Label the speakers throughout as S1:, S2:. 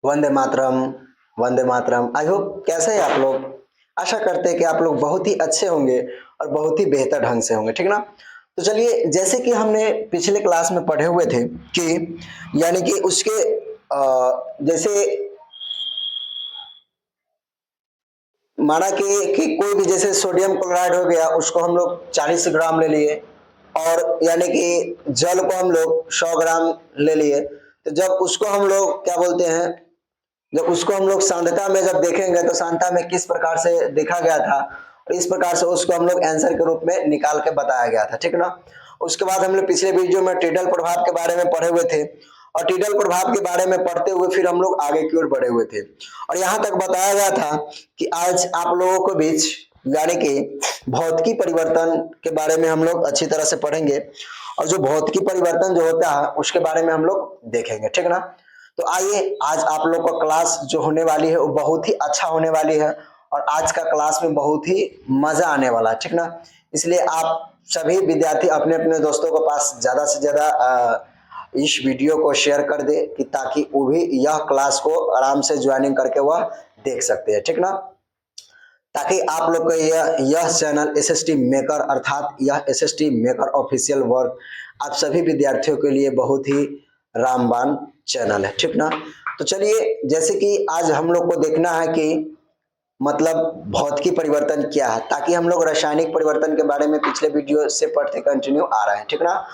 S1: Vande Mataram. Vande Mataram. I hope कैसे हैं आप लोग। आशा करते हैं कि आप लोग बहुत ही अच्छे होंगे और बहुत ही बेहतर ढंग से होंगे, ठीक ना। तो चलिए, जैसे कि हमने पिछले क्लास में पढ़े हुए थे कि यानी कि उसके जैसे माना कि कोई भी जैसे सोडियम क्लोराइड हो गया, उसको हम लोग 40 ग्राम ले लिए और यानी कि जल को हम लोग 100 ग्राम ले लिए। तो जब उसको हम लोग क्या बोलते हैं, जब उसको हम लोग सांद्रता में जब देखेंगे तो सांद्रता में किस प्रकार से देखा गया था और इस प्रकार से उसको हम लोग आंसर के रूप में निकाल के बताया गया था, ठीक ना। उसके बाद हम लोग पिछले वीडियो में टीडल प्रभाव के बारे में पढ़े हुए थे और टीडल प्रभाव के बारे में पढ़ते हुए फिर हम लोग आगे की ओर बढ़े हुए थे और यहाँ तक बताया गया था कि आज आप लोगों को बीच यानी कि भौतिकी परिवर्तन के बारे में हम लोग अच्छी तरह से पढ़ेंगे और जो भौतिकी परिवर्तन जो होता है उसके बारे में हम लोग देखेंगे, ठीक ना। तो आइए, आज आप लोग का क्लास जो होने वाली है वो बहुत ही अच्छा होने वाली है और आज का क्लास में बहुत ही मजा आने वाला है, ठीक ना। इसलिए आप सभी विद्यार्थी अपने अपने दोस्तों के पास ज्यादा से ज्यादा इस वीडियो को शेयर कर दे कि ताकि वो भी यह क्लास को आराम से ज्वाइनिंग करके वह देख सकते हैं, ठीक ना। ताकि आप लोग को यह चैनल एसएसटी मेकर अर्थात यह एसएसटी मेकर ऑफिशियल वर्क आप सभी विद्यार्थियों के लिए बहुत ही रामबान चैनल है, ठीक ना। तो चलिए, जैसे कि आज हम लोग को देखना है कि मतलब भौतिकी परिवर्तन क्या है, ताकि हम लोग रासायनिक परिवर्तन के बारे में पिछले वीडियो से पढ़ते कंटिन्यू आ रहे हैं, ठीक ना।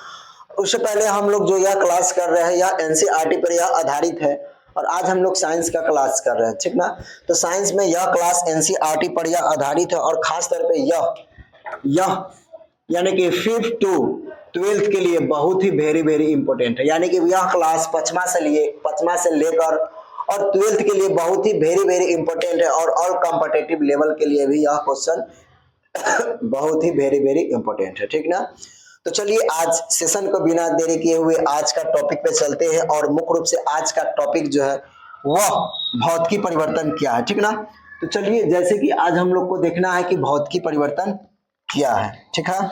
S1: उससे पहले हम लोग जो यह क्लास कर रहे हैं यह एनसीईआरटी पर यह आधारित है और आज हम लोग साइंस का क्लास कर रहे हैं, ठीक ना। तो साइंस में यह क्लास एनसीईआरटी पर यह आधारित है और खास तौर पे यह यानी कि 5th to 12th के लिए बहुत ही वेरी वेरी इंपॉर्टेंट है। यानी कि यह क्लास पचमा से लेकर और 12th के लिए बहुत ही वेरी वेरी इंपॉर्टेंट है और ऑल कॉम्पिटिटिव लेवल के लिए भी यह क्वेश्चन बहुत ही वेरी वेरी इंपॉर्टेंट है, ठीक ना। तो चलिए, आज सेशन को बिना देरी किए हुए आज का टॉपिक पे चलते हैं और मुख्य रूप से आज का टॉपिक जो है वह भौतिकी परिवर्तन क्या है, ठीक ना। तो चलिए, जैसे कि आज हम लोग को देखना है कि भौतिकी परिवर्तन क्या है, ठीक है।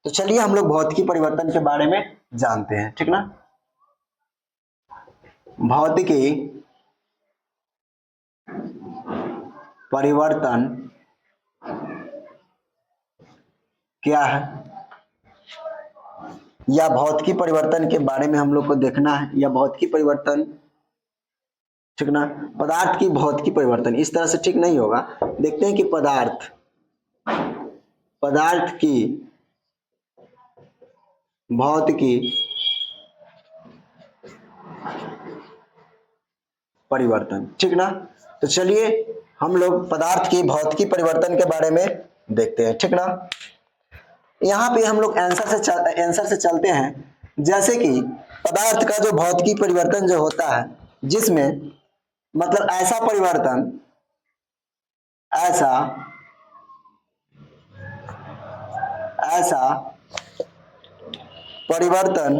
S1: तो चलिए हम लोग भौतिकी परिवर्तन के बारे में जानते हैं, ठीक ना। भौतिकी परिवर्तन क्या है या भौतिकी परिवर्तन के बारे में हम लोग को देखना है या भौतिकी परिवर्तन, ठीक ना। पदार्थ की भौतिकी परिवर्तन इस तरह से ठीक नहीं होगा। देखते हैं कि पदार्थ की भौतिकी परिवर्तन, ठीक ना। तो चलिए हम लोग पदार्थ की भौतिकी परिवर्तन के बारे में देखते हैं, ठीक ना। यहाँ पे हम लोग आंसर से चलते हैं। जैसे कि पदार्थ का जो भौतिकी परिवर्तन जो होता है जिसमें मतलब ऐसा ऐसा परिवर्तन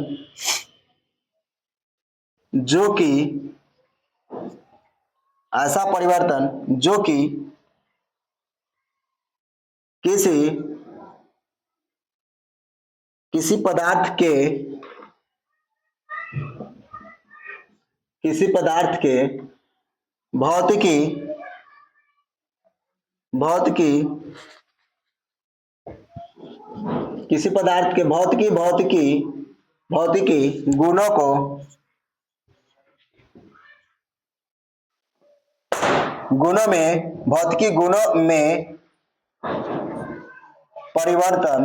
S1: जो कि ऐसा परिवर्तन जो कि किसी किसी पदार्थ के किसी पदार्थ के भौतिकी भौतिकी किसी पदार्थ के भौतिकी गुणों को भौतिकी गुणों में परिवर्तन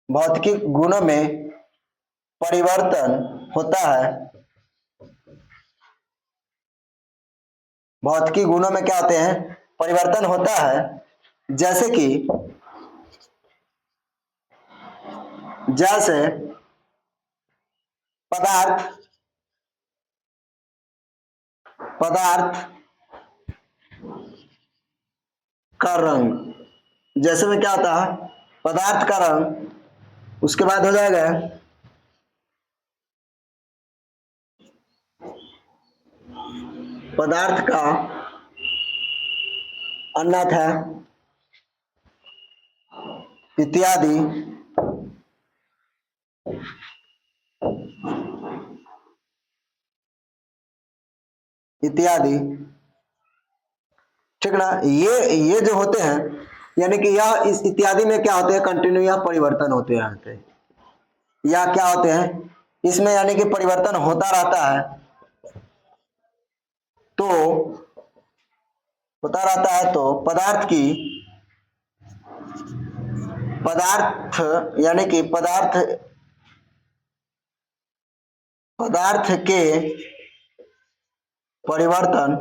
S1: भौतिकी गुणों में परिवर्तन होता है। भौतिकी गुणों में क्या होते हैं, परिवर्तन होता है। जैसे पदार्थ पदार्थ का रंग, जैसे में क्या होता है पदार्थ का रंग, उसके बाद हो जाएगा पदार्थ का अन्यथा इत्यादि इत्यादि, ठीक ना। ये जो होते हैं, यानी कि यह इस इत्यादि में क्या होते हैं, कंटिन्यू या परिवर्तन होते रहते हैं, या क्या होते हैं इसमें, यानी कि परिवर्तन होता रहता है। तो होता रहता है तो पदार्थ यानी कि पदार्थ के परिवर्तन,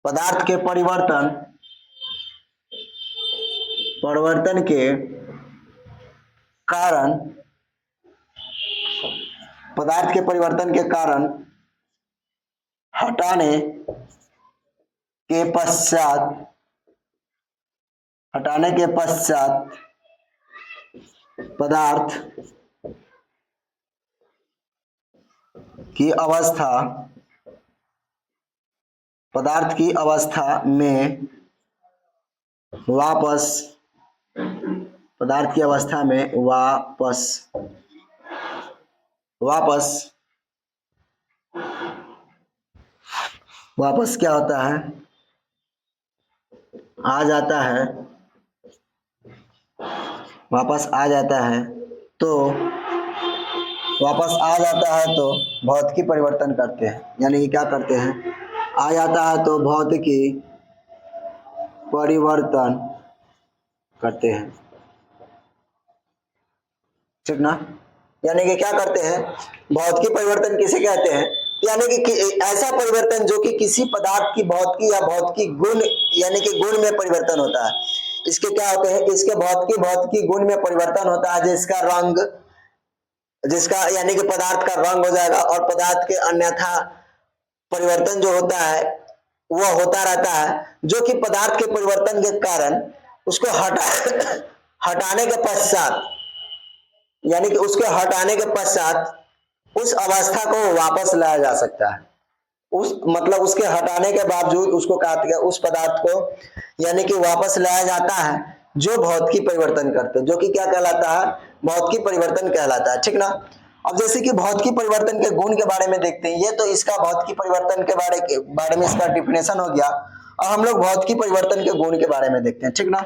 S1: पदार्थ के परिवर्तन के कारण, पदार्थ के परिवर्तन के कारण हटाने के पश्चात पदार्थ की अवस्था में वापस क्या होता है, आ जाता है, वापस आ जाता है। तो वापस आ जाता है तो भौतिकी परिवर्तन करते हैं, यानी कि क्या करते हैं, आ जाता है तो भौतिकी परिवर्तन करते हैं, ठीक ना। यानी कि क्या करते हैं, भौतिकी परिवर्तन किसे कहते हैं, यानी कि ऐसा परिवर्तन जो कि किसी पदार्थ की भौतिकी या भौतिकी गुण, यानी कि गुण में परिवर्तन होता है। इसके क्या होते हैं, इसके भौतिकी गुण में परिवर्तन होता है, जिसका यानी कि पदार्थ का रंग हो जाएगा, और पदार्थ के अन्यथा परिवर्तन जो होता है वह होता रहता है, जो कि पदार्थ के परिवर्तन के कारण उसको हटाने के पश्चात, यानी कि उसके हटाने के पश्चात उस अवस्था को वापस लाया जा सकता है। मतलब उसके हटाने के बावजूद उसको काट के उस पदार्थ को, यानी कि वापस लाया जाता है, जो भौतिकी परिवर्तन करते, जो कि क्या कहलाता है, भौतिकी परिवर्तन कहलाता है, ठीक ना। अब जैसे कि भौतिकी परिवर्तन के गुण के बारे में देखते हैं, ये तो इसका भौतिकी परिवर्तन के बारे में इसका डिफिनेशन हो गया। अब हम लोग भौतिकी परिवर्तन के गुण के बारे में देखते हैं, ठीक ना।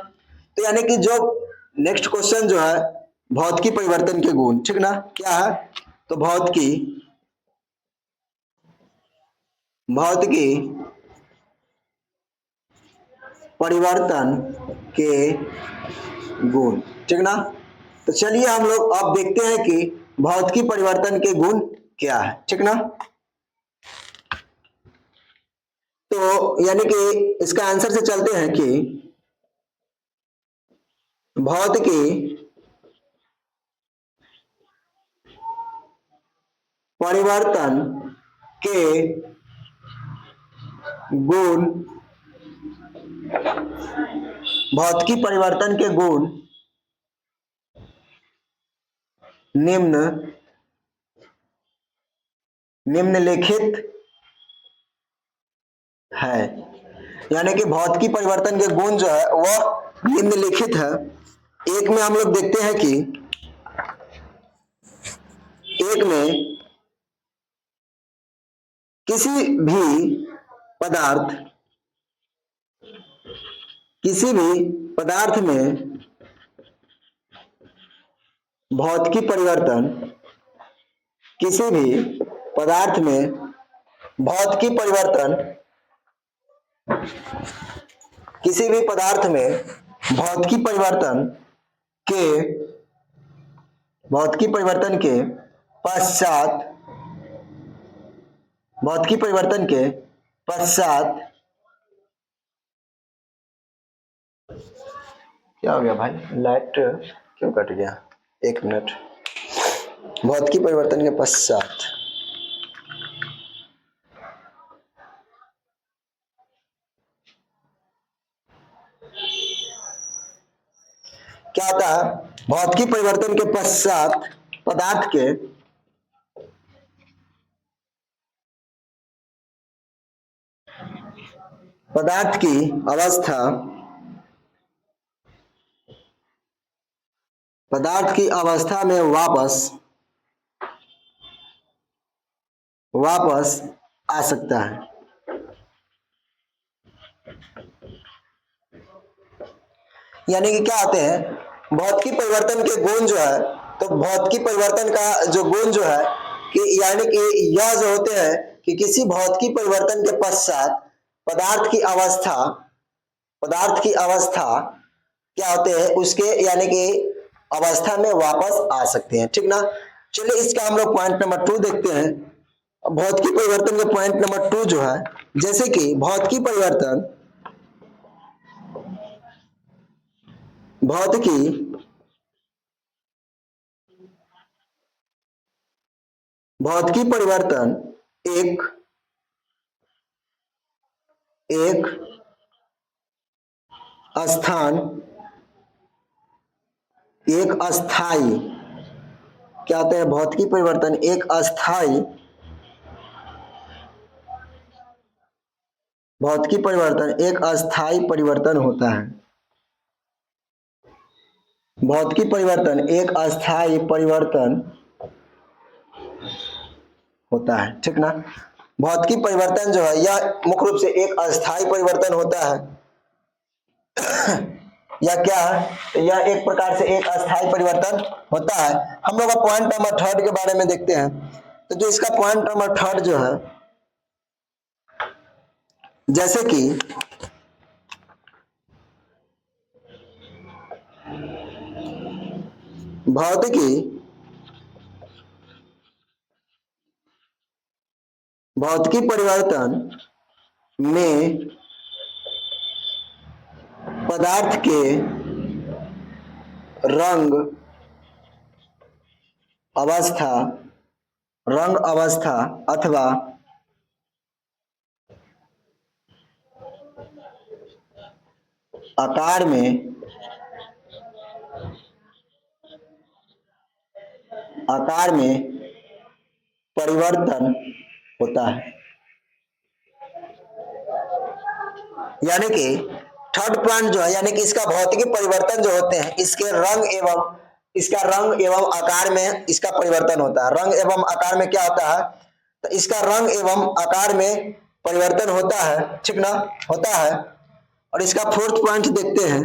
S1: तो यानी कि जो नेक्स्ट क्वेश्चन जो है, भौतिकी परिवर्तन के गुण, ठीक ना, क्या है, तो भौतिकी परिवर्तन के गुण, ठीक ना। तो चलिए हम लोग अब देखते हैं कि भौतिकी परिवर्तन के गुण क्या है, ठीक ना। तो यानी कि इसका आंसर से चलते हैं कि भौतिकी परिवर्तन के गुण, भौतिकी परिवर्तन के गुण निम्नलिखित है, यानी कि भौतिकी परिवर्तन के गुण जो है वह निम्नलिखित है। एक में हम लोग देखते हैं कि एक में किसी भी पदार्थ में भौतिकी परिवर्तन, किसी भी पदार्थ में भौतिकी परिवर्तन, किसी भी पदार्थ में भौतिकी परिवर्तन के पश्चात क्या हो गया भाई, लाइट क्यों कट गया, एक मिनट। भौतिकी परिवर्तन के पश्चात क्या होता है, भौतिकी परिवर्तन के पश्चात पदार्थ की अवस्था, पदार्थ की अवस्था में वापस आ सकता है। यानी कि क्या आते हैं भौतिकी परिवर्तन के गुण जो है, तो भौतिकी परिवर्तन का जो गुण जो है कि यानी कि यह जो होते हैं कि किसी भौतिकी परिवर्तन के पश्चात पदार्थ की अवस्था क्या होते हैं उसके यानी कि अवस्था में वापस आ सकते हैं, ठीक ना। चलिए इसका हम लोग पॉइंट नंबर 2 देखते हैं। भौतिकी परिवर्तन के पॉइंट नंबर 2 जो है, जैसे कि भौतिकी परिवर्तन एक अस्थाई क्या होता है, भौतिकी परिवर्तन एक अस्थाई परिवर्तन होता है। भौतिकी परिवर्तन एक अस्थाई परिवर्तन होता है, ठीक ना। भौतिकी परिवर्तन जो है यह मुख्य रूप से एक अस्थाई परिवर्तन होता है। या क्या है, यह एक प्रकार से एक अस्थाई परिवर्तन होता है। हम लोग पॉइंट नंबर 3 के बारे में देखते हैं। तो जो इसका पॉइंट नंबर 3 जो है, जैसे कि भौतिकी परिवर्तन में पदार्थ के रंग अवस्था अथवा आकार में परिवर्तन होता है। यानी कि थर्ड पॉइंट जो है, यानी कि इसका भौतिकी परिवर्तन जो होते हैं इसका रंग एवं आकार में इसका परिवर्तन होता है। रंग एवं आकार में क्या होता है, तो इसका रंग एवं आकार में परिवर्तन होता है, ठीक ना, होता है। और इसका फोर्थ पॉइंट देखते हैं।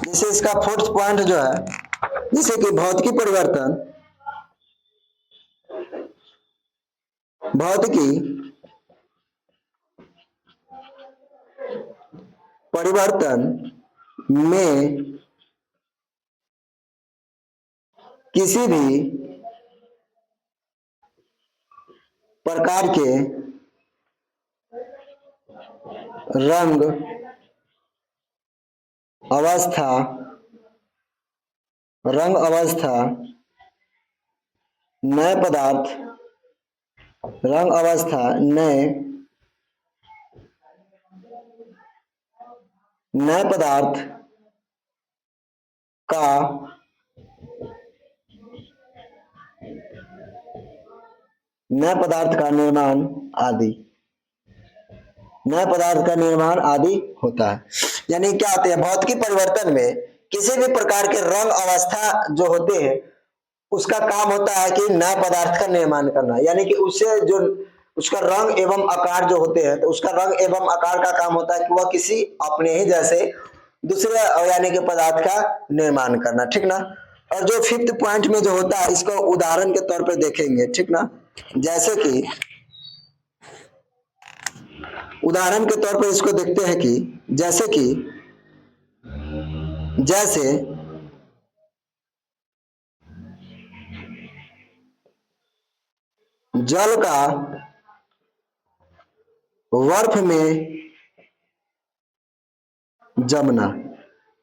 S1: जैसे इसका फोर्थ पॉइंट जो है, जैसे कि भौतिकी परिवर्तन में किसी भी प्रकार के रंग अवस्था नए पदार्थ का नए पदार्थ का निर्माण आदि होता है। यानी क्या होते हैं भौतिकी परिवर्तन में किसी भी प्रकार के रंग अवस्था जो होते हैं उसका काम होता है कि नए पदार्थ का निर्माण करना। यानी कि उससे जो उसका रंग एवं आकार जो होते हैं, तो उसका रंग एवं आकार का काम होता है कि वह किसी अपने ही जैसे दूसरे यानी कि पदार्थ का निर्माण करना, ठीक ना। और जो फिफ्थ पॉइंट में जो होता है इसको उदाहरण के तौर पे देखेंगे, ठीक ना। जैसे कि उदाहरण के तौर पर इसको देखते हैं कि जैसे जल का बर्फ में जमना।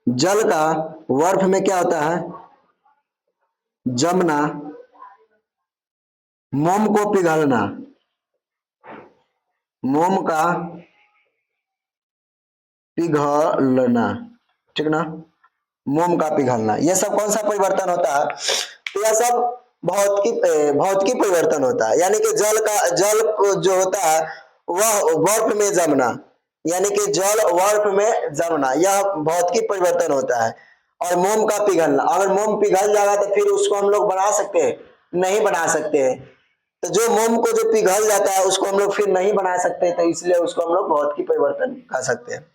S1: जल का बर्फ में क्या होता है, जमना, मोम को पिघलना, मोम का पिघलना, ठीक ना, मोम का पिघलना। यह सब कौन सा परिवर्तन होता है, तो यह सब भौतिकी परिवर्तन होता है। यानी कि जल जो होता है वह बर्फ में जमना, यानी कि जल बर्फ में जमना, यह भौतिकी परिवर्तन होता है। और मोम का पिघलना, अगर मोम पिघल जाएगा तो फिर उसको हम लोग बना सकते हैं, नहीं बना सकते हैं। तो जो मोम को जो पिघल जाता है उसको हम लोग फिर नहीं बना सकते, तो इसलिए उसको हम लोग भौतिकी परिवर्तन कह सकते हैं।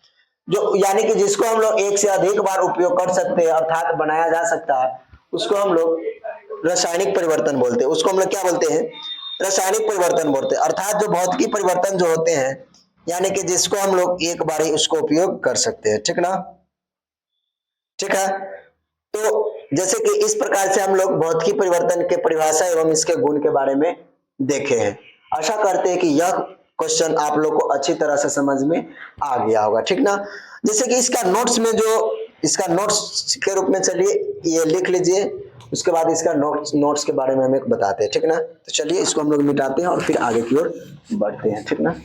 S1: जो यानी कि जिसको हम लोग एक से अधिक बार उपयोग कर सकते हैं अर्थात बनाया जा सकता है, उसको हम लोग रासायनिक परिवर्तन बोलते हैं। उसको हम लोग क्या बोलते हैं? रासायनिक परिवर्तन बोलते हैं। अर्थात जो भौतिकी परिवर्तन जो होते हैं यानी कि जिसको हम लोग एक बार ही उसको उपयोग कर सकते हैं, ठीक ना? ठीक है। तो जैसे कि इस प्रकार से हम लोग भौतिकी परिवर्तन के परिभाषा एवं इसके गुण के बारे में देखे हैं। आशा करते हैं कि यह क्वेश्चन आप लोग को अच्छी तरह से समझ में आ गया होगा, ठीक ना? जैसे कि इसका नोट्स में जो इसका नोट्स के रूप में चलिए ये लिख लीजिए, उसके बाद इसका नोट्स के बारे में हम एक बताते हैं, ठीक ना? तो चलिए इसको हम लोग मिटाते हैं और फिर आगे की ओर बढ़ते हैं, ठीक ना?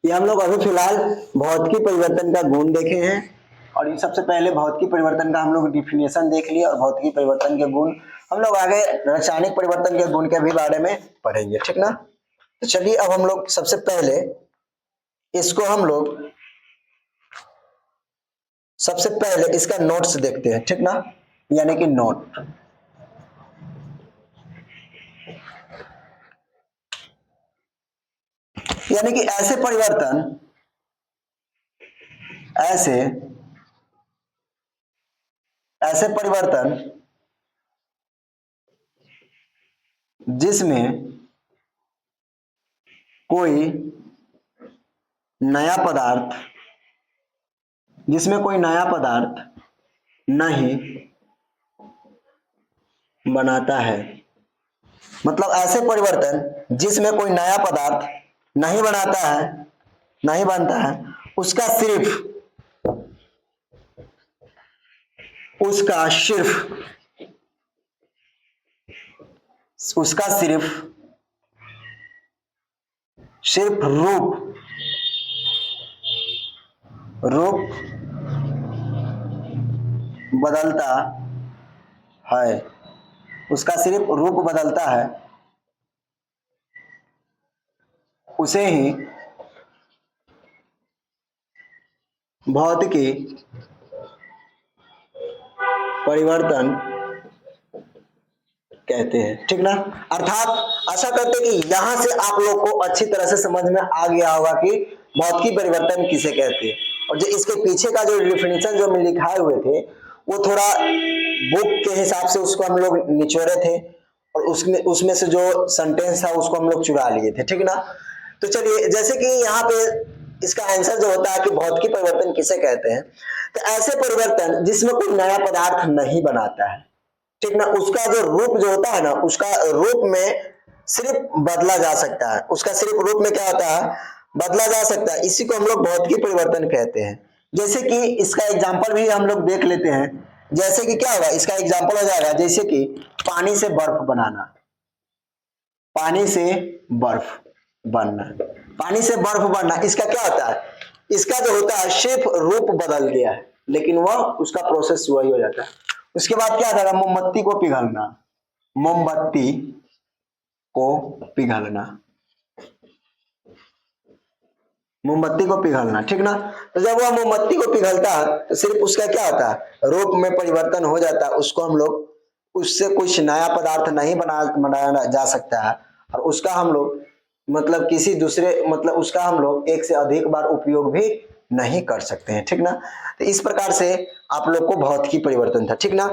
S1: ये हम लोग अभी फिलहाल भौतिकी परिवर्तन का गुण देखे हैं और इन सबसे पहले भौतिकी परिवर्तन का हम लोग डिफिनेशन देख लिए और भौतिकी परिवर्तन के गुण हम लोग आगे रासायनिक परिवर्तन के गुण के भी बारे में पढ़ेंगे, ठीक ना? तो चलिए अब हम लोग सबसे पहले इसको हम लोग सबसे पहले इसका नोट्स देखते हैं, ठीक ना? यानी कि नोट, यानी कि ऐसे परिवर्तन ऐसे परिवर्तन जिसमें कोई नया पदार्थ नहीं बनाता है। मतलब ऐसे परिवर्तन जिसमें कोई नया पदार्थ नहीं बनता है, उसका सिर्फ रूप बदलता है, उसका सिर्फ रूप बदलता है, उसे ही भौतिकी परिवर्तन कहते हैं, ठीक ना? अर्थात आशा करते हैं कि यहां से आप लोग को अच्छी तरह से समझ में आ गया होगा कि भौतिकी परिवर्तन किसे कहते हैं। और जो इसके पीछे का जो डिफिनेशन जो में लिखाए हुए थे वो थोड़ा बुक के हिसाब से उसको हम लोग निचोड़े थे और उसमें से जो सेंटेंस था उसको हम लोग चुरा लिए थे, ठीक ना? तो चलिए जैसे कि यहाँ पे इसका आंसर जो होता है कि भौतिकी परिवर्तन किसे कहते हैं, तो ऐसे परिवर्तन जिसमें कोई नया पदार्थ नहीं बनाता है, ठीक ना? उसका जो रूप जो होता है ना, उसका रूप में सिर्फ बदला जा सकता है, उसका सिर्फ रूप में क्या होता है, बदला जा सकता है। इसी को हम लोग भौतिकी परिवर्तन कहते हैं। जैसे कि इसका एग्जाम्पल भी हम लोग देख लेते हैं। जैसे कि क्या होगा, इसका एग्जाम्पल हो जाएगा जैसे कि पानी से बर्फ बनाना, पानी से बर्फ बनना, इसका क्या होता है, इसका जो होता है सिर्फ रूप बदल गया है लेकिन वह उसका प्रोसेस वही हो जाता है। उसके बाद क्या था, मोमबत्ती को पिघलना, ठीक ना? तो जब वह मोमबत्ती को पिघलता है तो सिर्फ उसका क्या होता है, रूप में परिवर्तन हो जाता है। उसको हम लोग उससे कुछ नया पदार्थ नहीं बनाया जा सकता है और उसका हम लोग उसका हम लोग एक से अधिक बार उपयोग भी नहीं कर सकते हैं, ठीक ना? तो इस प्रकार से आप लोग को भौतिकी परिवर्तन था, ठीक ना?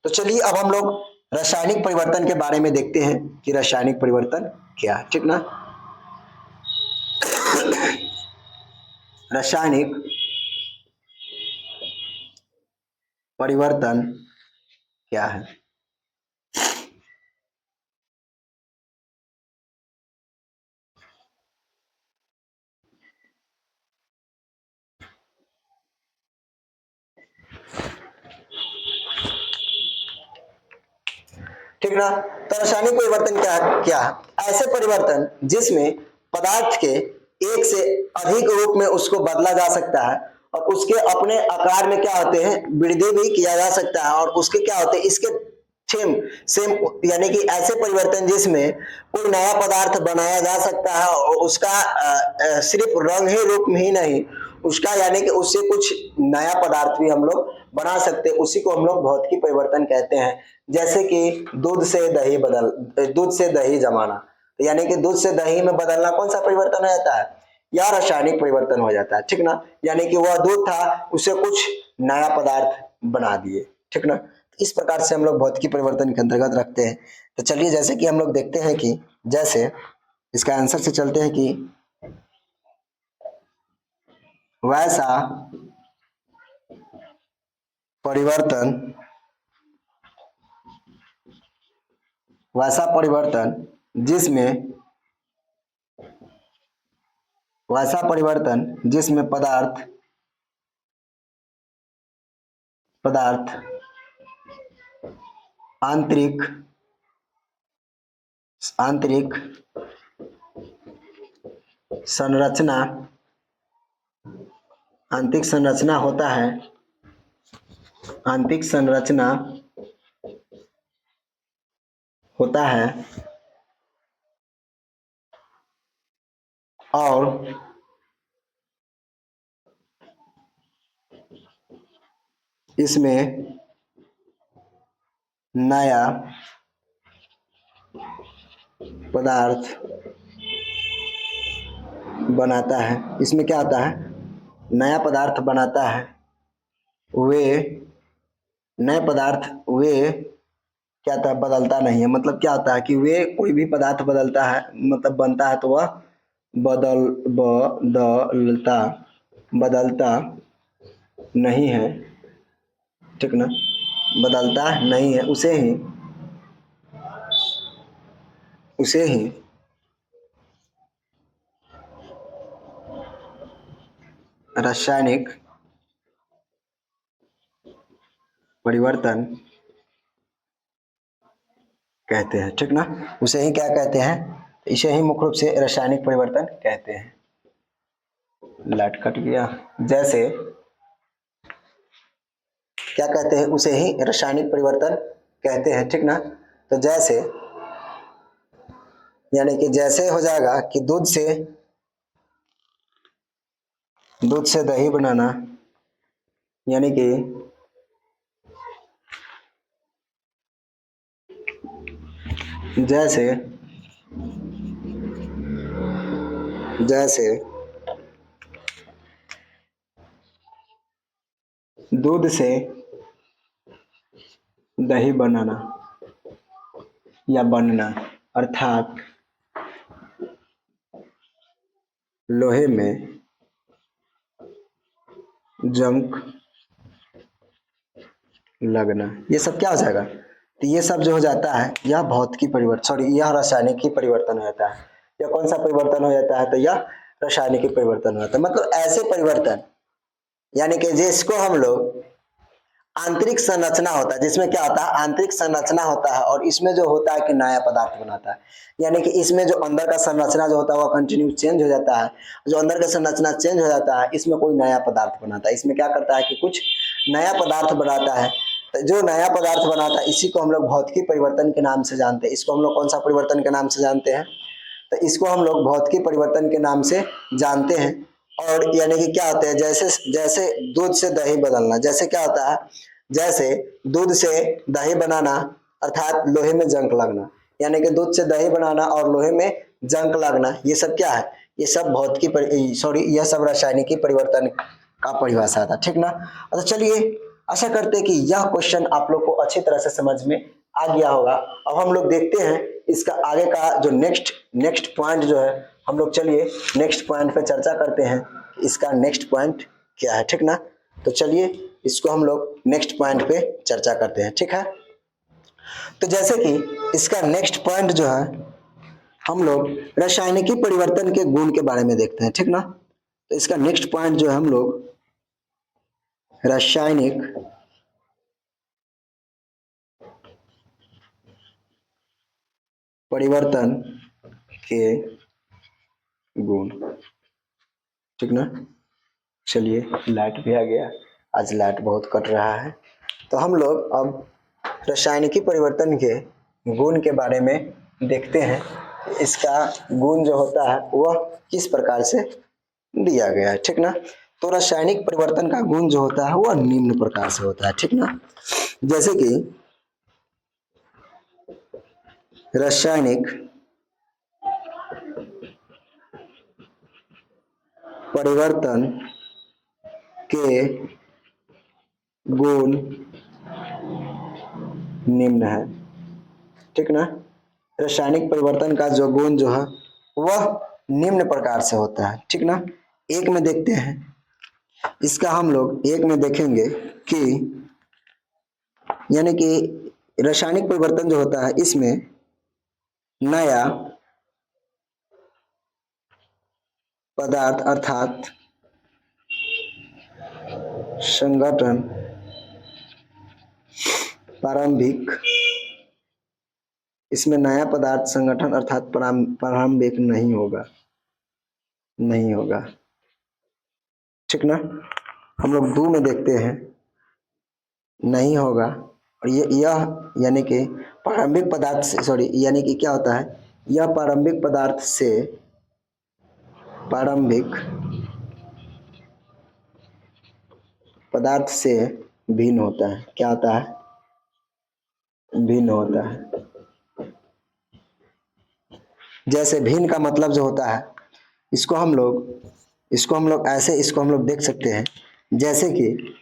S1: तो चलिए अब हम लोग रासायनिक परिवर्तन के बारे में देखते हैं कि रासायनिक परिवर्तन क्या है, ठीक ना? रासायनिक परिवर्तन क्या है? ठीक ना? तो रासायनिक परिवर्तन क्या है? ऐसे परिवर्तन जिसमें पदार्थ के एक से अधिक रूप में उसको बदला जा सकता है और उसके अपने आकार में क्या होते हैं, वृद्धि भी किया जा सकता है और उसके क्या होते हैं, इसके सेम यानी कि ऐसे परिवर्तन जिसमें कोई नया पदार्थ बनाया जा सकता है और उसका सिर्फ रंग ही रूप में ही नहीं, उसका यानी कि उससे कुछ नया पदार्थ भी हम लोग बना सकते हैं, उसी को हम लोग भौतिकी परिवर्तन कहते हैं। जैसे कि दूध से दही जमाना, यानी कि दूध से दही में बदलना कौन सा परिवर्तन हो जाता है, या रासायनिक परिवर्तन हो जाता है, ठीक ना। यानी कि वह दूध था, उसे कुछ नया पदार्थ बना दिए, ठीक ना। इस प्रकार से हम लोग भौतिकी परिवर्तन के अंतर्गत रखते हैं। तो चलिए जैसे कि हम लोग देखते हैं कि जैसे इसका आंसर से चलते हैं कि वैसा परिवर्तन जिसमें पदार्थ आंतरिक संरचना होता है, और इसमें नया पदार्थ बनाता है। इसमें क्या होता है, नया पदार्थ बनाता है। वे नए पदार्थ वे क्या होता है, बदलता नहीं है। मतलब क्या होता है कि वे कोई भी पदार्थ बदलता है, मतलब बनता है तो वह बदलता नहीं है, ठीक ना, बदलता नहीं है। उसे ही रासायनिक परिवर्तन कहते हैं, ठीक ना। उसे ही क्या कहते हैं, इसे ही मुख्य रूप से रासायनिक परिवर्तन कहते हैं। लाइट कट गया। जैसे क्या कहते हैं, उसे ही रासायनिक परिवर्तन कहते हैं, ठीक ना। तो जैसे यानी कि जैसे हो जाएगा कि दूध से दही बनाना, यानी कि जैसे दूध से दही बनाना या बनना, अर्थात लोहे में जंग लगना, ये सब क्या हो जाएगा, तो ये सब जो हो जाता है यह यह रासायनिक परिवर्तन हो जाता है। यह कौन सा परिवर्तन हो जाता है, तो यह रासायनिक परिवर्तन हो जाता है। मतलब ऐसे परिवर्तन यानी कि जिसको हम लोग आंतरिक संरचना होता है, जिसमें क्या होता है, आंतरिक संरचना होता है, और इसमें जो होता है कि नया पदार्थ बनाता है। यानी कि इसमें जो अंदर का संरचना जो होता है वह कंटिन्यू चेंज हो जाता है। जो अंदर का संरचना चेंज हो जाता है, इसमें कोई नया पदार्थ बनाता है। इसमें क्या करता है कि कुछ नया पदार्थ बनाता है। तो जो नया पदार्थ बनाता है इसी को हम लोग भौतिकी परिवर्तन के नाम से जानते हैं। इसको हम लोग कौन सा परिवर्तन के नाम से जानते हैं, तो इसको हम लोग भौतिकी परिवर्तन के नाम से जानते हैं। और यानी कि क्या होता है, जैसे दूध से दही बदलना, जैसे क्या होता है, जैसे दूध से दही बनाना अर्थात लोहे में जंग लगना, यानी कि दूध से दही बनाना और लोहे में जंग लगना, ये सब क्या है, ये सब यह सब रासायनिक परिवर्तन का परिभाषा था, ठीक ना। अच्छा चलिए आशा करते हैं कि यह क्वेश्चन आप लोग को अच्छी तरह से समझ में आ गया होगा। अब हम लोग देखते हैं इसका आगे का जो नेक्स्ट पॉइंट जो है, हम लोग चलिए नेक्स्ट पॉइंट पे चर्चा करते हैं। इसका नेक्स्ट पॉइंट क्या है, ठीक ना। तो चलिए इसको हम लोग नेक्स्ट पॉइंट पे चर्चा करते हैं, ठीक है। तो जैसे कि इसका नेक्स्ट पॉइंट जो है, हम लोग रासायनिकी परिवर्तन के गुण के बारे में देखते हैं, ठीक ना। तो इसका नेक्स्ट पॉइंट जो है, हम लोग रासायनिक परिवर्तन के गुण, ठीक ना। चलिए लाइट भी आ गया, आज लाइट बहुत कट रहा है। तो हम लोग अब रासायनिकी परिवर्तन के गुण के बारे में देखते हैं। इसका गुण जो होता है वह किस प्रकार से दिया गया है, ठीक ना। तो रासायनिक परिवर्तन का गुण जो होता है वह निम्न प्रकार से होता है, ठीक ना। जैसे कि रासायनिक परिवर्तन के गुण निम्न है, ठीक ना। रासायनिक परिवर्तन का जो गुण जो है वह निम्न प्रकार से होता है, ठीक ना। एक में देखते हैं, इसका हम लोग एक में देखेंगे कि यानी कि रासायनिक परिवर्तन जो होता है इसमें नया पदार्थ अर्थात संगठन प्रारंभिक, इसमें नया पदार्थ संगठन अर्थात प्रारंभिक नहीं होगा, नहीं होगा, ठीक ना। हम लोग दो में देखते हैं, नहीं होगा। और यह यानी कि प्रारंभिक पदार्थ से, सॉरी यानी कि क्या होता है, यह प्रारंभिक पदार्थ से प्रारंभिक पदार्थ से भिन्न होता है। क्या होता है, भिन्न होता है। जैसे भिन्न का मतलब जो होता है इसको हम लोग ऐसे इसको हम लोग देख सकते हैं, जैसे कि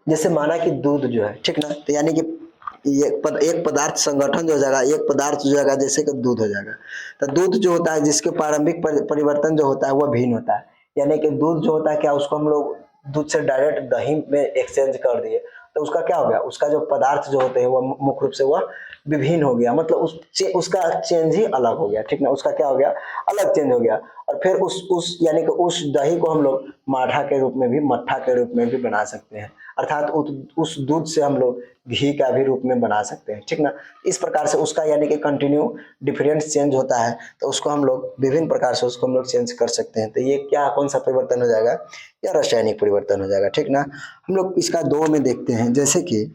S1: जैसे माना कि दूध जो है, ठीक ना, तो यानी कि एक पदार्थ संगठन जो हो जाएगा, एक पदार्थ जो जाएगा जैसे कि दूध हो जाएगा। तो दूध जो होता है जिसके प्रारंभिक परिवर्तन जो होता है वह भिन्न होता है। यानी कि दूध जो होता है क्या, उसको हम लोग दूध से डायरेक्ट दही में एक्सचेंज कर दिए तो उसका क्या हो गया, उसका जो पदार्थ जो होते हैं वह मुख्य रूप से वह विभिन्न हो गया, मतलब उसका चेंज ही अलग हो गया, ठीक ना। उसका क्या हो गया, अलग चेंज हो गया। और फिर उस यानी कि उस दही को हम लोग माठा के रूप में भी, मट्ठा के रूप में भी बना सकते हैं, अर्थात उस दूध से हम लोग घी का भी रूप में बना सकते हैं, ठीक ना। इस प्रकार से उसका यानी कि कंटिन्यू डिफरेंट चेंज होता है, तो उसको हम लोग विभिन्न प्रकार से उसको हम लोग चेंज कर सकते हैं। तो ये क्या, कौन सा परिवर्तन हो जाएगा, या रासायनिक परिवर्तन हो जाएगा, ठीक ना। हम लोग इसका दो में देखते हैं, जैसे कि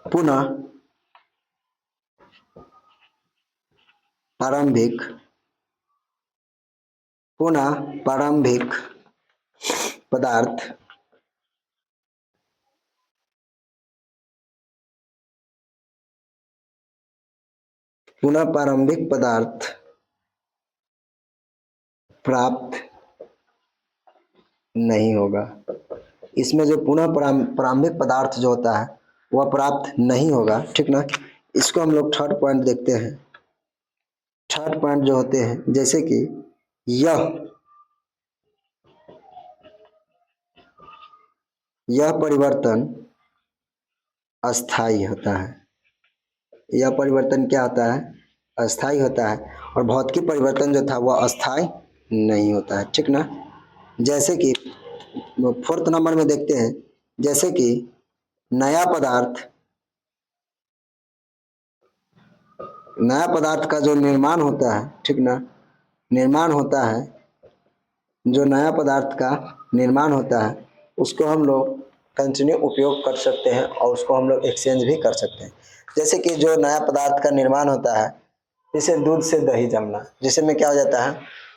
S1: पुनः प्रारंभिक, पुनः प्रारंभिक पदार्थ पुनः प्रारंभिक पदार्थ प्राप्त नहीं होगा। इसमें जो पुनः प्रारंभिक पदार्थ जो होता है वह प्राप्त नहीं होगा, ठीक ना। इसको हम लोग थर्ड पॉइंट देखते हैं। थर्ड पॉइंट जो होते हैं, जैसे कि यह परिवर्तन अस्थाई होता है। यह परिवर्तन क्या होता है, अस्थाई होता है। और भौतिक परिवर्तन जो था वह अस्थाई नहीं होता है, ठीक ना। जैसे कि फोर्थ नंबर में देखते हैं, जैसे कि नया पदार्थ का जो निर्माण होता है, ठीक ना, निर्माण होता है, जो नया पदार्थ का निर्माण होता है उसको हम लोग कंटिन्यू उपयोग कर सकते हैं और उसको हम लोग एक्सचेंज भी कर सकते हैं। जैसे कि जो नया पदार्थ का निर्माण होता है, जैसे दूध से दही जमना, जिसे में क्या हो जाता है,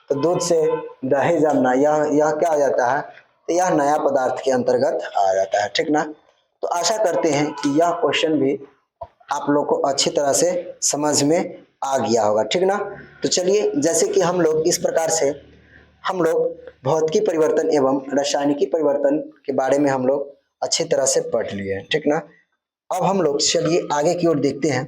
S1: तो दूध से दही जमना, यह क्या हो जाता है, तो यह नया पदार्थ के अंतर्गत आ जाता है, ठीक ना। तो आशा करते हैं कि यह क्वेश्चन भी आप लोग को अच्छी तरह से समझ में आ गया होगा, ठीक ना। तो चलिए, जैसे कि हम लोग इस प्रकार से हम लोग भौतिकी परिवर्तन एवं रासायनिकी परिवर्तन के बारे में हम लोग अच्छी तरह से पढ़ लिए हैं, ठीक ना। अब हम लोग चलिए आगे की ओर देखते हैं।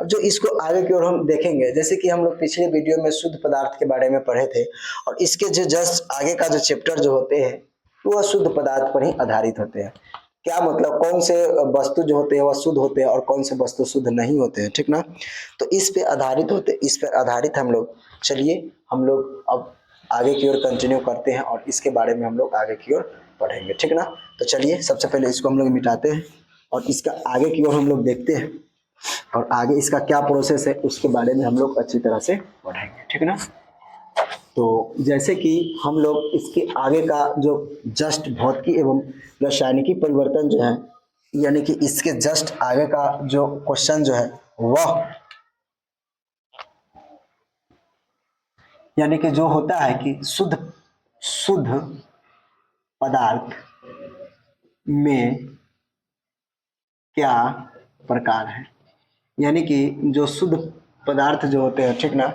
S1: अब जो इसको आगे की ओर हम देखेंगे, जैसे कि हम लोग पिछले वीडियो में शुद्ध पदार्थ के बारे में पढ़े थे, और इसके जो जस्ट आगे का जो चैप्टर जो होते हैं वो शुद्ध पदार्थ पर ही आधारित होते हैं। क्या मतलब, कौन से वस्तु जो होते हैं वह शुद्ध होते हैं और कौन से वस्तु शुद्ध नहीं होते हैं, ठीक ना। तो इस पे आधारित हम लोग, चलिए हम लोग अब आगे की ओर कंटिन्यू करते हैं और इसके बारे में हम लोग आगे की ओर पढ़ेंगे, ठीक ना। तो चलिए सबसे पहले इसको हम लोग मिटाते हैं और इसका आगे की ओर हम लोग देखते हैं, और आगे इसका क्या प्रोसेस है उसके बारे में हम लोग अच्छी तरह से पढ़ेंगे, ठीक ना। तो जैसे कि हम लोग इसके आगे का जो जस्ट भौतिकी एवं रासायनिकी परिवर्तन जो है, यानी कि इसके जस्ट आगे का जो क्वेश्चन जो है वह, यानी कि जो होता है कि शुद्ध पदार्थ में क्या प्रकार है, यानी कि जो शुद्ध पदार्थ जो होते हैं, ठीक ना,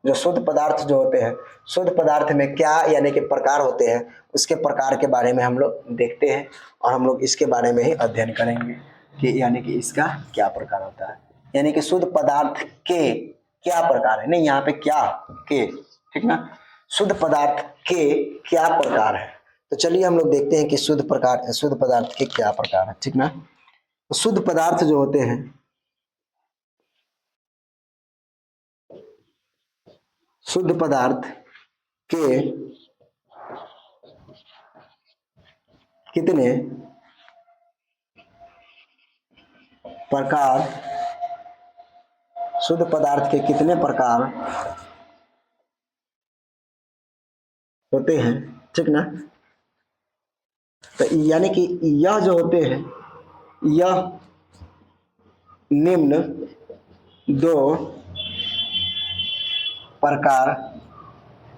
S1: जो शुद्ध पदार्थ जो होते हैं, शुद्ध पदार्थ में क्या यानी कि प्रकार होते हैं, उसके प्रकार के बारे में हम लोग देखते हैं और हम लोग इसके बारे में ही अध्ययन करेंगे कि यानी कि इसका क्या प्रकार होता है, यानी कि शुद्ध पदार्थ के क्या प्रकार है, नहीं यहाँ पे क्या के, ठीक ना, शुद्ध पदार्थ के क्या प्रकार है। तो चलिए हम लोग देखते हैं कि शुद्ध पदार्थ के क्या प्रकार है, ठीक ना। तो शुद्ध पदार्थ जो होते हैं, शुद्ध पदार्थ के कितने प्रकार, शुद्ध पदार्थ के कितने प्रकार होते हैं, ठीक ना। तो यानी कि यह जो होते हैं, यह निम्न दो प्रकार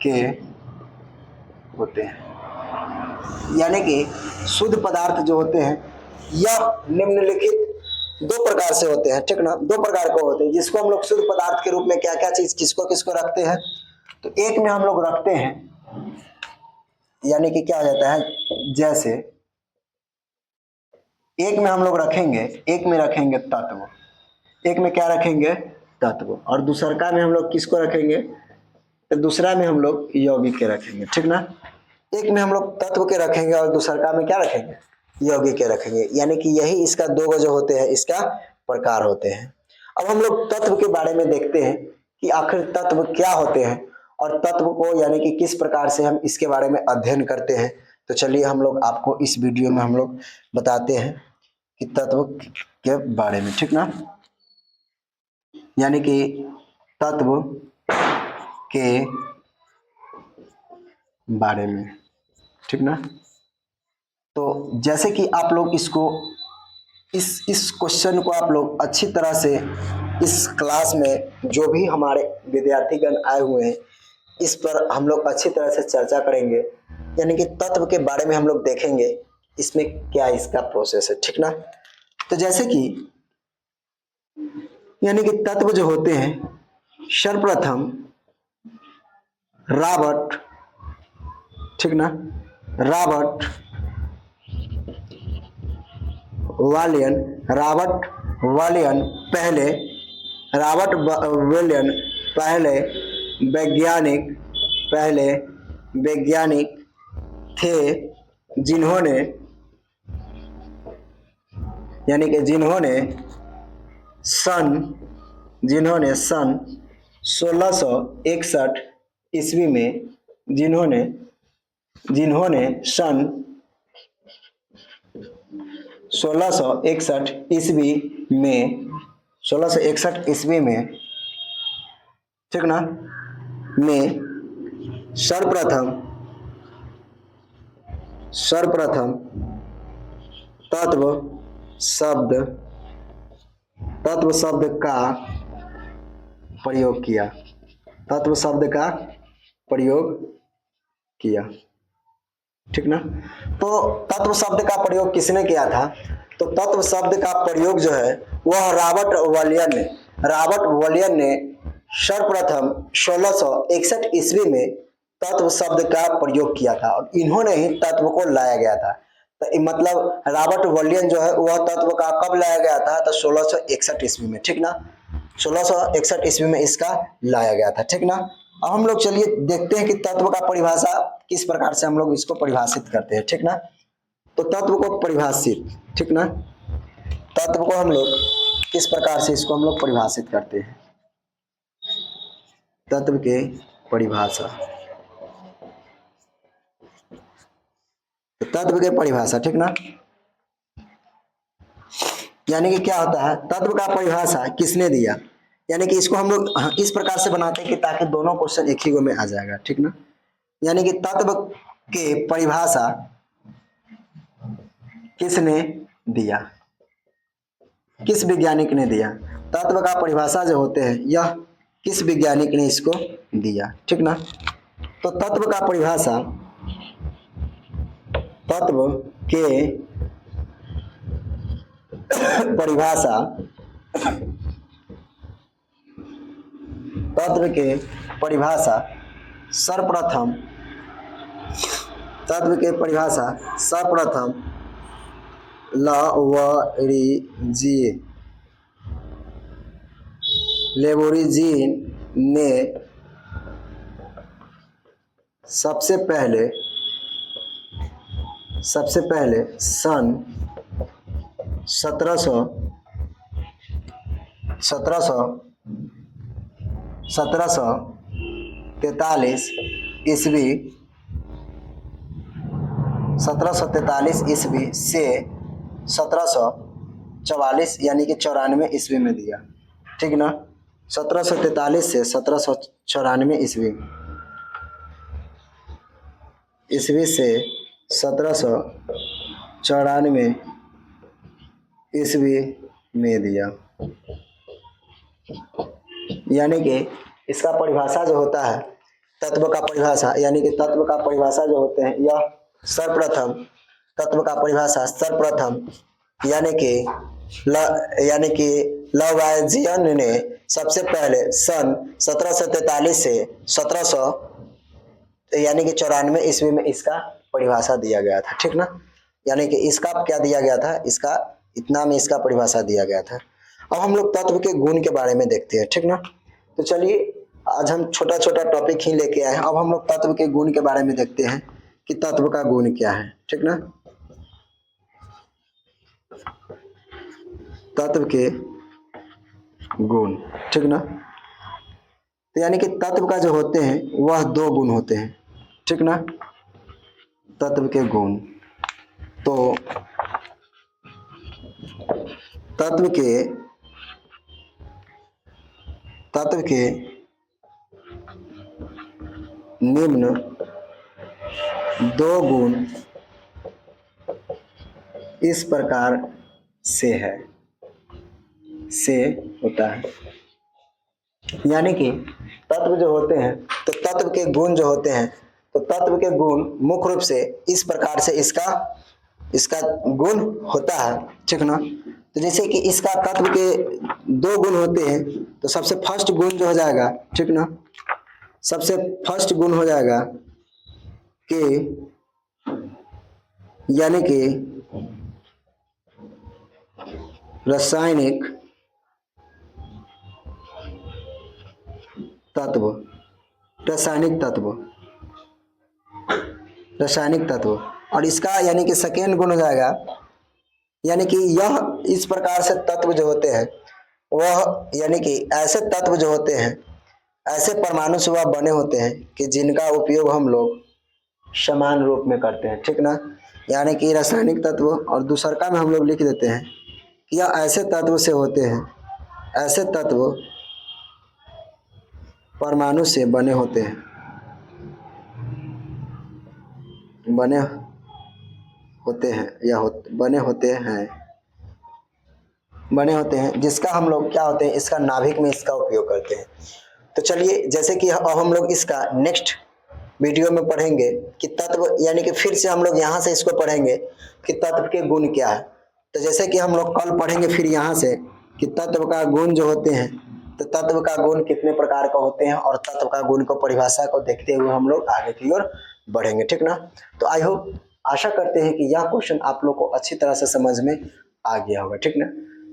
S1: के होते हैं, यानी कि शुद्ध पदार्थ जो होते हैं यह निम्नलिखित दो प्रकार से होते हैं, ठीक ना, दो प्रकार के होते हैं, जिसको हम लोग शुद्ध पदार्थ के रूप में क्या क्या चीज किसको किसको रखते हैं। तो एक में हम लोग रखते हैं, यानी कि क्या हो जाता है, जैसे एक में हम लोग रखेंगे, एक में रखेंगे तत्व, एक में क्या रखेंगे, तत्व, और दूसरका में हम लोग किसको रखेंगे, तो दूसरा में हम लोग यौगिक के रखेंगे, ठीक ना। एक में हम लोग तत्व के रखेंगे और दूसरका में क्या रखेंगे, यौगिक के रखेंगे, यानी कि यही इसका दो जो होते हैं, इसका प्रकार होते हैं। अब हम लोग तत्व के बारे में देखते हैं कि आखिर तत्व क्या होते हैं और तत्व को यानी कि किस प्रकार से हम इसके बारे में अध्ययन करते हैं। तो चलिए हम लोग आपको इस वीडियो में हम लोग बताते हैं कि तत्व के बारे में, ठीक ना, यानी कि तत्व के बारे में, ठीक ना। तो जैसे कि आप लोग इसको इस क्वेश्चन को आप लोग अच्छी तरह से इस क्लास में जो भी हमारे विद्यार्थीगण आए हुए हैं, इस पर हम लोग अच्छी तरह से चर्चा करेंगे, यानी कि तत्व के बारे में हम लोग देखेंगे इसमें क्या इसका प्रोसेस है, ठीक ना। तो जैसे कि यानी कि तत्व जो होते हैं, सर्वप्रथम रॉबर्ट, ठीक ना, रॉबर्ट वालियन पहले वैज्ञानिक थे जिन्होंने यानी कि जिन्होंने सन 1661 ईस्वी में जिन्होंने सन 1661 ईस्वी में ठीक ना में सर्वप्रथम तत्व शब्द का प्रयोग किया, ठीक ना। तो तत्व शब्द का प्रयोग किसने किया था, तो तत्व शब्द का प्रयोग जो है वह रॉबर्ट वॉलियन ने सर्वप्रथम 1661 ईस्वी में तत्व शब्द का प्रयोग किया था और इन्होंने ही तत्व को लाया गया था। तो मतलब रॉबर्ट वॉलियन जो है वह तत्व का कब लाया गया था, तो 1661 ईस्वी में, ठीक ना, 1661 ईस्वी में इसका लाया गया था, ठीक ना। अब हम लोग चलिए देखते हैं कि तत्व का परिभाषा किस प्रकार से हम लोग इसको परिभाषित करते हैं, ठीक ना। तो तत्व को परिभाषित, ठीक ना, तत्व को हम लोग किस प्रकार से इसको हम लोग परिभाषित करते हैं, तत्व के परिभाषा, तो तत्व के परिभाषा, ठीक ना, यानी कि क्या होता है, तत्व का परिभाषा किसने दिया, यानी कि इसको हम लोग इस प्रकार से बनाते हैं कि ताकि दोनों क्वेश्चन एक ही गो में आ जाएगा, ठीक ना। यानी कि तत्व के परिभाषा किसने दिया, किस वैज्ञानिक ने दिया, तत्व का परिभाषा जो होते हैं यह किस वैज्ञानिक ने इसको दिया, ठीक ना। तो तत्व का परिभाषा, तत्व के परिभाषा, तत्व के परिभाषा सर्वप्रथम, तत्व के परिभाषा सर्वप्रथम लेबोरिजीन ने सबसे पहले सन 1743 ईस्वी 1743 ईस्वी से 1744 यानी कि 94 ईस्वी में दिया, ठीक ना। 1743 से 1794 ईस्वी से 1794 ईस्वी में दिया, यानी कि इसका परिभाषा जो होता है, तत्व का परिभाषा यानी कि तत्व का परिभाषा जो होते हैं, यह सर्वप्रथम, तत्व का परिभाषा सर्वप्रथम यानी कि लवाइजियन ने सबसे पहले सन 1743 से 1700 यानी कि 94 ईस्वी में इसका परिभाषा दिया गया था, ठीक ना। यानी कि इसका क्या दिया गया था, इसका इतना में इसका परिभाषा दिया गया था। अब हम लोग तत्व के गुण के बारे में देखते हैं, ठीक ना। तो चलिए आज हम छोटा छोटा टॉपिक ही लेके आए हैं। अब हम लोग तत्व के गुण के बारे में देखते हैं कि तत्व का गुण क्या है, ठीक ना। तत्व के गुण, ठीक ना। तो यानी कि तत्व का जो होते हैं वह 2 गुण होते हैं, ठीक ना। तत्व के गुण, तो तत्व के निम्न 2 गुण इस प्रकार से होता है, यानी कि तत्व जो होते हैं, तो तत्व के गुण जो होते हैं, तो तत्व के गुण मुख्य रूप से इस प्रकार से इसका गुण होता है, ठीक ना। तो जैसे कि इसका तत्व के 2 गुण होते हैं, तो सबसे फर्स्ट गुण जो हो जाएगा, ठीक ना, सबसे फर्स्ट गुण हो जाएगा कि यानी कि रासायनिक तत्व, और इसका यानी कि सेकेंड गुण हो जाएगा, यानी कि यह इस प्रकार से तत्व जो होते हैं वह यानी कि ऐसे तत्व जो होते हैं, ऐसे परमाणु से वह बने होते हैं कि जिनका उपयोग हम लोग समान रूप में करते हैं, ठीक ना। यानी कि रासायनिक तत्व, और दूसरका में हम लोग लिख देते हैं कि यह ऐसे तत्व से होते हैं, ऐसे तत्व परमाणु से बने होते हैं, बने होते हैं जिसका हम लोग क्या होते हैं, इसका नाभिक में इसका उपयोग करते हैं। तो चलिए, जैसे कि अब हम लोग इसका नेक्स्ट वीडियो में पढ़ेंगे कि तत्व, यानी कि फिर से हम लोग यहाँ से इसको पढ़ेंगे कि तत्व के गुण क्या है। तो जैसे कि हम लोग कल पढ़ेंगे फिर यहाँ से कि तत्व का गुण जो होते हैं, तो तत्व का गुण कितने प्रकार का होते हैं, और तत्व का गुण को परिभाषा को देखते हुए हम लोग आगे की ओर बढ़ेंगे, ठीक ना। तो आई होप, आशा करते हैं कि यह क्वेश्चन आप लोग को अच्छी तरह से समझ में आ गया होगा, ठीक ना।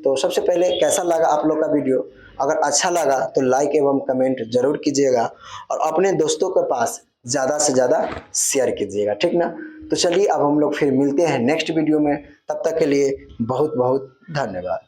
S1: तो सबसे पहले कैसा लगा आप लोग का वीडियो, अगर अच्छा लगा तो लाइक एवं कमेंट जरूर कीजिएगा, और अपने दोस्तों के पास ज़्यादा से ज़्यादा शेयर कीजिएगा, ठीक ना। तो चलिए अब हम लोग फिर मिलते हैं नेक्स्ट वीडियो में, तब तक के लिए बहुत बहुत धन्यवाद।